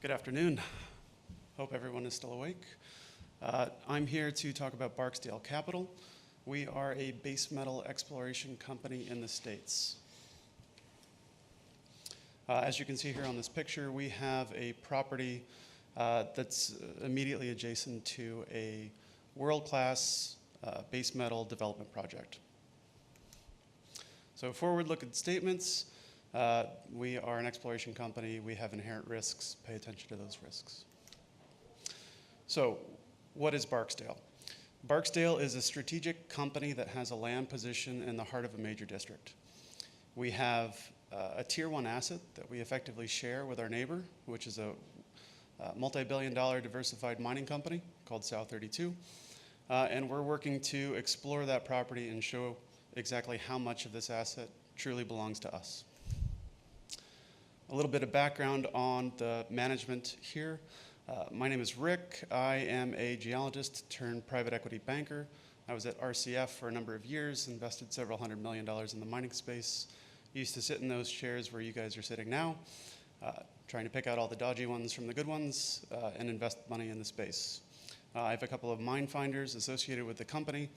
Good afternoon. Hope everyone is still awake. I'm here to talk about Barksdale Capital. We are a base metal exploration company in the States. As you can see here on this picture, we have a property that's immediately adjacent to a world-class base metal development project. So forward-looking statements. We are an exploration company. We have inherent risks. Pay attention to those risks. So what is Barksdale? Barksdale is a strategic company that has a land position in the heart of a major district. We have a tier 1 asset that we effectively share with our neighbor, which is a multi-billion-dollar diversified mining company called South 32. And we're working to explore that property and show exactly how much of this asset truly belongs to us. A little bit of background on the management here. My name is Rick. I am a geologist turned private equity banker. I was at RCF for a number of years, invested several $100 million in the mining space. Used to sit in those chairs where you guys are sitting now, trying to pick out all the dodgy ones from the good ones and invest money in the space. I have a couple of mine finders associated with the company.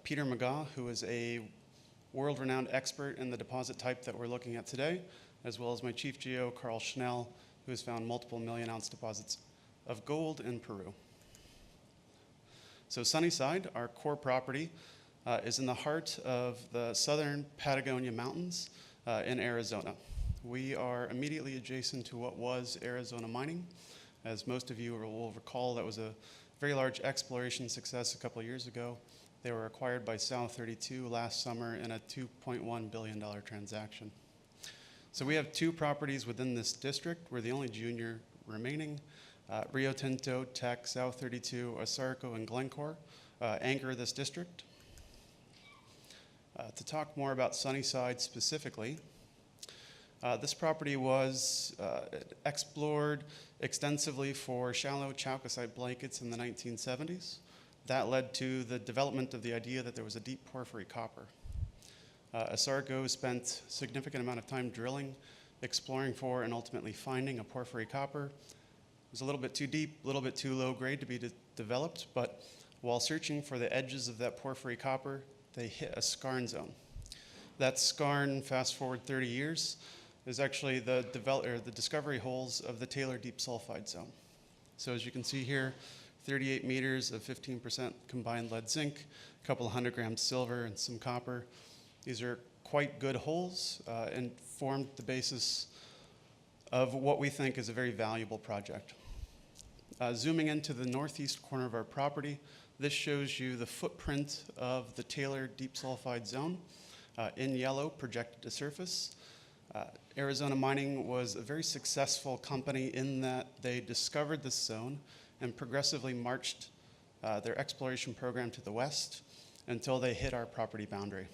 Peter McGaugh, who is a world-renowned expert in the deposit type that we're looking at today, as well as my chief geo, Carl Schnell, who has found multiple million-ounce deposits of gold in Peru. So Sunnyside, our core property, is in the heart of the southern Patagonia Mountains in Arizona. We are immediately adjacent to what was Arizona Mining. As most of you will recall, that was a very large exploration success a couple of years ago. They were acquired by South 32 last summer in a $2.1 billion transaction. So we have two properties within this district. We're the only junior remaining. Rio Tinto, Teck, South 32, Asarco, and Glencore anchor this district. To talk more about Sunnyside specifically, this property was explored extensively for shallow chalcocite blankets in the 1970s. That led to the development of the idea that there was a deep porphyry copper. Asarco spent a significant amount of time drilling, exploring for, and ultimately finding a porphyry copper. It was a little bit too deep, a little bit too low grade to be developed, but while searching for the edges of that porphyry copper, they hit a skarn zone. That skarn, fast forward 30 years, is actually the discovery holes of the Taylor deep sulfide zone. So as you can see here, 38 meters of 15% combined lead zinc, a couple of 100 grams silver, and some copper. These are quite good holes and formed the basis of what we think is a very valuable project. Zooming into the northeast corner of our property, this shows you the footprint of the Taylor deep sulfide zone in yellow projected to surface. Arizona Mining was a very successful company in that they discovered this zone and progressively marched their exploration program to the west until they hit our property boundary.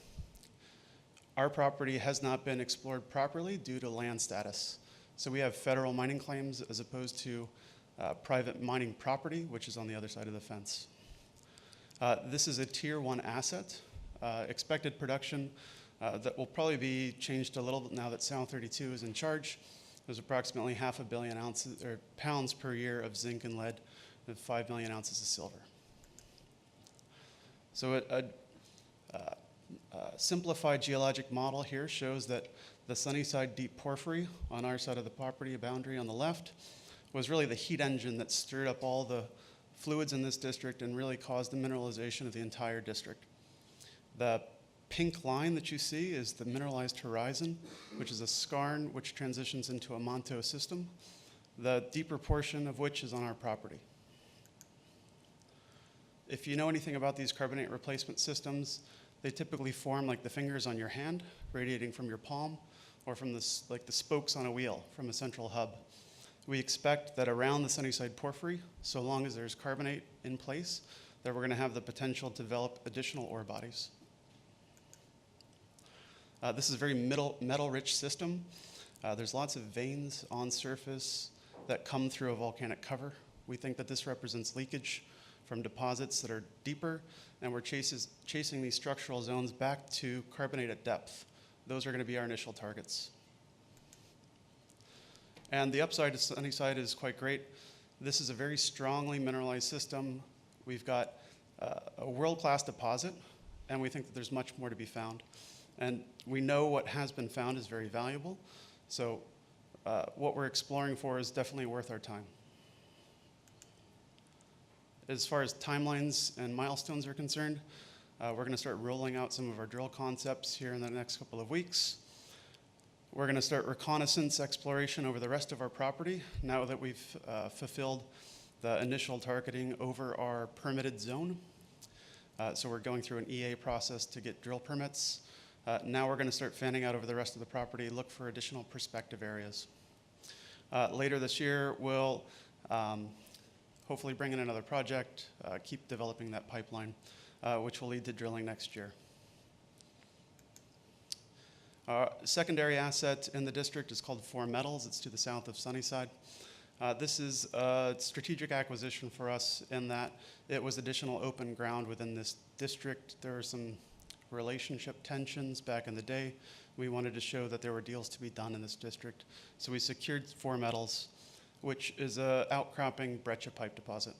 Our property has not been explored properly due to land status. So we have federal mining claims as opposed to private mining property, which is on the other side of the fence. This is a tier 1 asset. Expected production that will probably be changed a little bit now that South 32 is in charge. There's approximately 500 million ounces or pounds per year of zinc and lead and 5 million ounces of silver. So a simplified geologic model here shows that the Sunnyside deep porphyry on our side of the property boundary on the left was really the heat engine that stirred up all the fluids in this district and really caused the mineralization of the entire district. The pink line that you see is the mineralized horizon, which is a skarn which transitions into a manto system, the deeper portion of which is on our property. If you know anything about these carbonate replacement systems, they typically form like the fingers on your hand, radiating from your palm, or from like the spokes on a wheel from a central hub. We expect that around the Sunnyside porphyry, so long as there's carbonate in place, that we're going to have the potential to develop additional ore bodies. This is a very metal-rich system. There's lots of veins on surface that come through a volcanic cover. We think that this represents leakage from deposits that are deeper, and we're chasing these structural zones back to carbonate at depth. Those are going to be our initial targets. And the upside to Sunnyside is quite great. This is a very strongly mineralized system. We've got a world-class deposit, and we think that there's much more to be found. And we know what has been found is very valuable, so what we're exploring for is definitely worth our time. As far as timelines and milestones are concerned, we're going to start rolling out some of our drill concepts here in the next couple of weeks. We're going to start reconnaissance exploration over the rest of our property now that we've fulfilled the initial targeting over our permitted zone. So we're going through an EA process to get drill permits. Now we're going to start fanning out over the rest of the property, look for additional prospective areas. Later this year, we'll hopefully bring in another project, keep developing that pipeline, which will lead to drilling next year. Secondary asset in the district is called Four Metals. It's to the south of Sunnyside. This is a strategic acquisition for us in that it was additional open ground within this district. There were some relationship tensions back in the day. We wanted to show that there were deals to be done in this district. So we secured Four Metals, which is an outcropping breccia pipe deposit.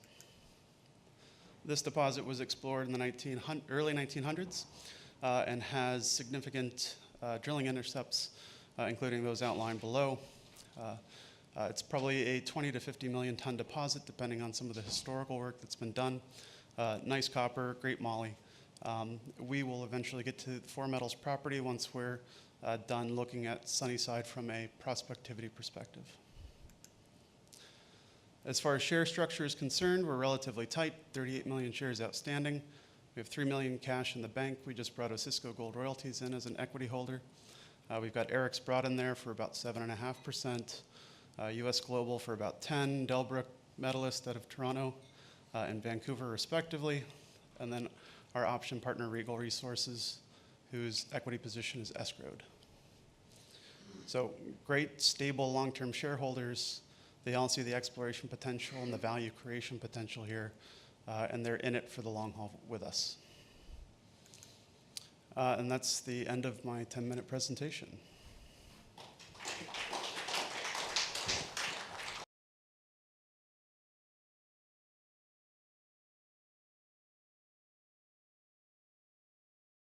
This deposit was explored in the early 1900s and has significant drilling intercepts, including those outlined below. It's probably a 20 to 50 million ton deposit, depending on some of the historical work that's been done. Nice copper, great moly. We will eventually get to Four Metals property once we're done looking at Sunnyside from a prospectivity perspective. As far as share structure is concerned, we're relatively tight, 38 million shares outstanding. We have 3 million cash in the bank. We just brought Osisko Gold Royalties in as an equity holder. We've got Eric's brought in there for about 7.5%, US Global for about 10, Delbrook Metallist out of Toronto and Vancouver respectively, and then our option partner Regal Resources, whose equity position is escrowed. So great, stable, long-term shareholders. They all see the exploration potential and the value creation potential here, and they're in it for the long haul with us. And that's the end of my 10-minute presentation.